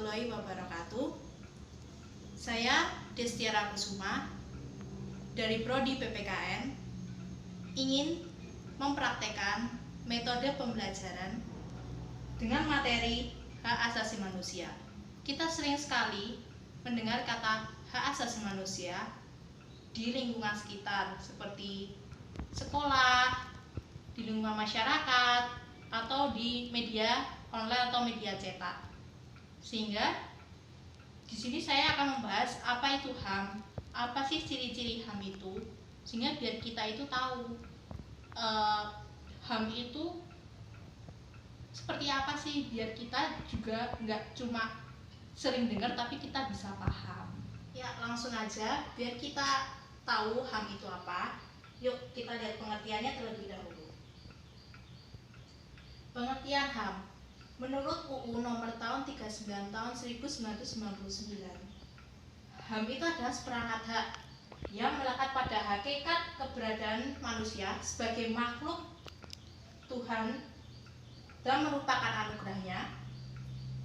warahmatullahi wabarakatuh. Saya Destiara Kusuma dari Prodi PPKN ingin mempraktekkan metode pembelajaran dengan materi hak asasi manusia. Kita sering sekali mendengar kata hak asasi manusia di lingkungan sekitar seperti sekolah, di lingkungan masyarakat, atau di media online atau media cetak. Sehingga di sini saya akan membahas apa itu HAM, apa sih ciri-ciri HAM itu, sehingga biar kita itu tahu HAM itu seperti apa sih, biar kita juga nggak cuma sering dengar tapi kita bisa paham. Ya, langsung aja biar kita tahu HAM itu apa. Yuk kita lihat pengertiannya terlebih dahulu. Pengertian HAM menurut UU nomor tahun 39 tahun 1999, HAM itu adalah seperangkat hak yang melekat pada hakikat keberadaan manusia sebagai makhluk Tuhan dan merupakan anugerahnya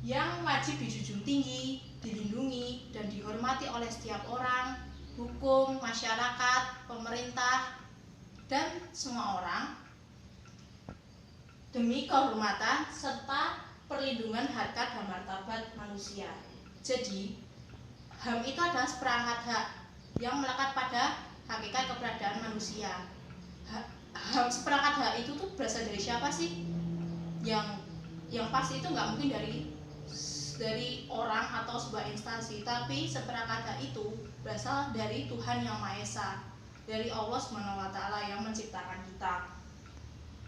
yang wajib dijunjung tinggi, dilindungi, dan dihormati oleh setiap orang, hukum, masyarakat, pemerintah, dan semua orang demi kehormatan serta perlindungan harkat dan martabat manusia. Jadi, HAM itu adalah seperangkat hak yang melekat pada hakikat keberadaan manusia. HAM seperangkat hak itu tuh berasal dari siapa sih? Yang pasti itu nggak mungkin dari orang atau sebuah instansi, tapi seperangkat hak itu berasal dari Tuhan Yang Maha Esa, dari Allah SWT yang menciptakan kita,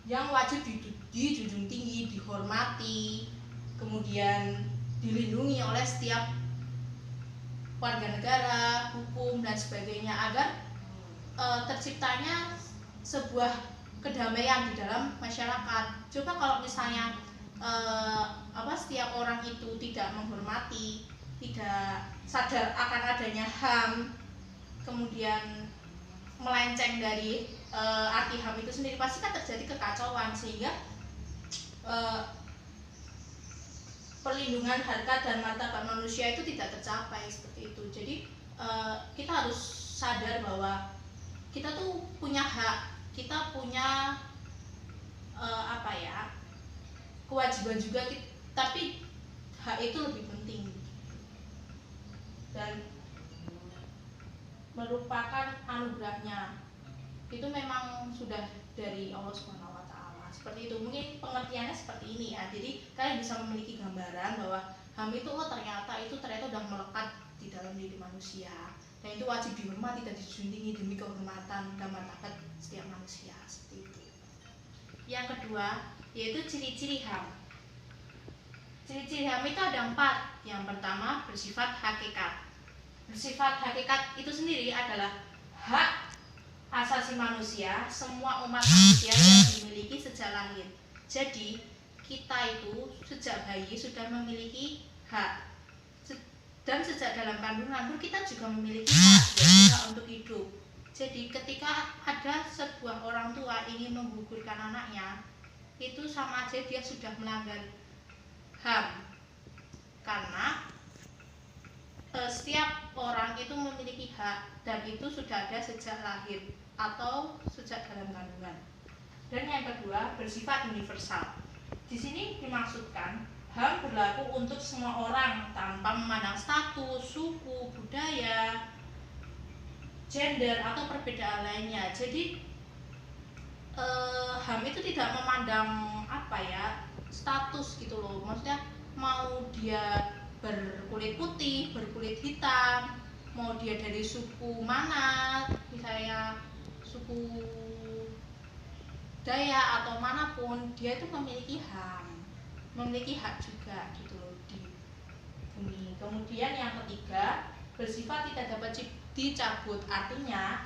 yang wajib dijunjung tinggi, dihormati, kemudian dilindungi oleh setiap warga negara, hukum, dan sebagainya, agar terciptanya sebuah kedamaian di dalam masyarakat. Coba kalau misalnya setiap orang itu tidak menghormati, tidak sadar akan adanya HAM, kemudian melenceng dari arti HAM itu sendiri, pasti kan terjadi kekacauan, sehingga perlindungan harkat dan martabat manusia itu tidak tercapai seperti itu. Jadi kita harus sadar bahwa kita tuh punya hak, kita punya kewajiban juga, tapi hak itu lebih penting dan merupakan anugerahnya. Itu memang sudah dari Allah SWT. Seperti itu, mungkin pengertiannya seperti ini ya. Jadi kalian bisa memiliki gambaran bahwa HAM itu ternyata udah melekat di dalam diri manusia, dan itu wajib dihormati dan dijunjungi demi kehormatan dan martabat setiap manusia. Seperti itu. Yang kedua yaitu ciri-ciri HAM. Ciri-ciri HAM itu ada 4. Yang pertama, bersifat hakikat. Bersifat hakikat itu sendiri adalah hak asasi manusia semua umat manusia yang dimiliki sejak lahir. Jadi kita itu sejak bayi sudah memiliki hak, dan sejak dalam kandungan pun kita juga memiliki hak, yaitu hak untuk hidup. Jadi ketika ada sebuah orang tua ingin menggugurkan anaknya, itu sama aja dia sudah melanggar HAM, karena setiap orang itu memiliki hak, dan itu sudah ada sejak lahir atau sejak dalam kandungan. Dan yang kedua, bersifat universal. Di sini dimaksudkan HAM berlaku untuk semua orang tanpa memandang status, suku, budaya, gender, atau perbedaan lainnya. Jadi HAM itu tidak memandang status gitu loh. Maksudnya mau dia berkulit putih, berkulit hitam, mau dia dari suku mana, misalnya suku Dayak atau manapun, dia itu memiliki HAM, memiliki hak juga gitu loh di bumi. Kemudian yang ketiga, bersifat tidak dapat dicabut. Artinya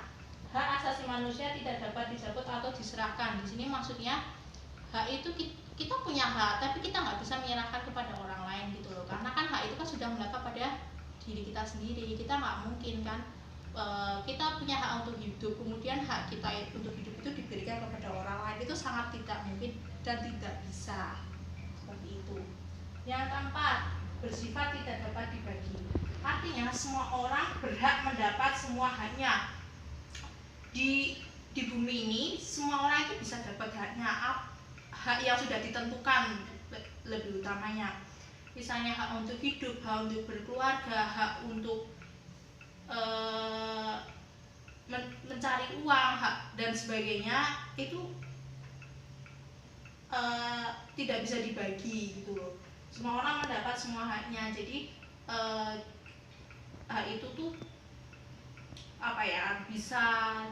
hak asasi manusia tidak dapat dicabut atau diserahkan. Di sini maksudnya hak itu kita punya hak, tapi kita nggak bisa menyerahkan kepada orang lain gitu loh, karena kan hak itu kan sudah melekat pada diri kita sendiri. Kita nggak mungkin kan kita punya hak untuk hidup, kemudian hak kita untuk hidup itu diberikan kepada orang lain, itu sangat tidak mungkin dan tidak bisa. Seperti itu. Yang keempat, bersifat tidak dapat dibagi. Artinya semua orang berhak mendapat semua haknya. Di bumi ini semua orang itu bisa dapat haknya, hak yang sudah ditentukan lebih utamanya. Misalnya hak untuk hidup, hak untuk berkeluarga, hak untuk mencari uang, hak dan sebagainya itu tidak bisa dibagi gitu loh. Semua orang mendapat semua haknya. Jadi hak itu tuh bisa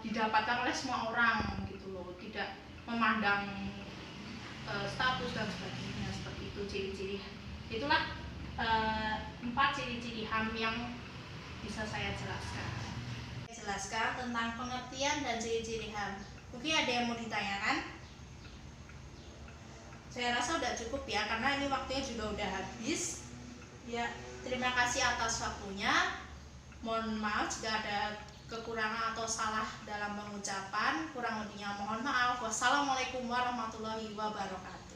didapatkan oleh semua orang gitu loh, tidak memandang status dan sebagainya. Seperti itu ciri-ciri. Itulah 4 ciri-ciri HAM yang bisa saya jelaskan tentang pengertian dan ciri-ciri HAM. Mungkin ada yang mau ditanyakan? Saya rasa udah cukup ya, karena ini waktunya juga udah habis. Ya, terima kasih atas waktunya. Mohon maaf jika ada kekurangan atau salah dalam pengucapan. Kurang lebihnya mohon maaf. Wassalamualaikum warahmatullahi wabarakatuh.